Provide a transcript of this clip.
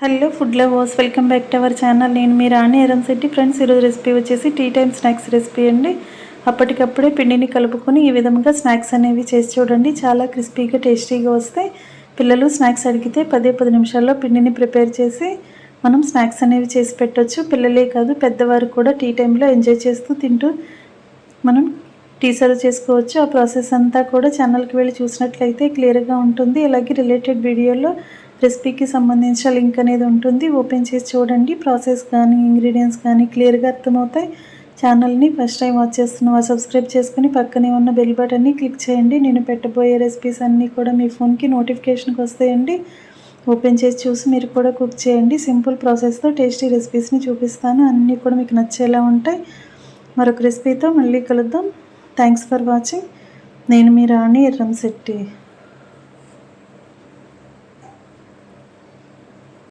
Hello food lovers, welcome back to our channel. నేను మీ రాణి Eramsetti. Friends, ఈరోజు recipe వచ్చేసి tea time snacks recipe అండి. అప్పటికప్పుడే పిండిని కలుపుకొని ఈ విధంగా స్నాక్స్ అనేవి చేసి చూడండి. చాలా క్రిస్పీగా టేస్టీగా వస్తాయి. పిల్లలు స్నాక్స్ అడిగితే 10 నిమిషాల్లో పిండిని ప్రిపేర్ చేసి మనం స్నాక్స్ అనేవి చేసి పెట్టవచ్చు. పిల్లలే కాదు, పెద్దవారు కూడా టీ టైంలో ఎంజాయ్ చేస్తూ తింటూ మనం టీ సర్వ్ చేసుకోవచ్చు. ఆ ప్రాసెస్ అంతా కూడా ఛానల్కి వెళ్ళి చూసినట్లయితే క్లియర్గా ఉంటుంది. అలాగే రిలేటెడ్ వీడియోలో రెసిపీకి సంబంధించిన లింక్ అనేది ఉంటుంది. ఓపెన్ చేసి చూడండి. ప్రాసెస్ కానీ ఇంగ్రీడియంట్స్ కానీ క్లియర్గా అర్థమవుతాయి. ఛానల్ని ఫస్ట్ టైం వాచ్ చేస్తున్న సబ్స్క్రైబ్ చేసుకుని పక్కనే ఉన్న బెల్ బటన్ని క్లిక్ చేయండి. నేను పెట్టబోయే రెసిపీస్ అన్నీ కూడా మీ ఫోన్కి నోటిఫికేషన్కి వస్తాయండి. ఓపెన్ చేసి చూసి మీరు కూడా కుక్ చేయండి. సింపుల్ ప్రాసెస్తో టేస్టీ రెసిపీస్ని చూపిస్తాను. అన్నీ కూడా మీకు నచ్చేలా ఉంటాయి. మరొక రెసిపీతో మళ్ళీ కలుద్దాం. Thanks for watching. నేను మీ రాణి ఎరంశెట్టి.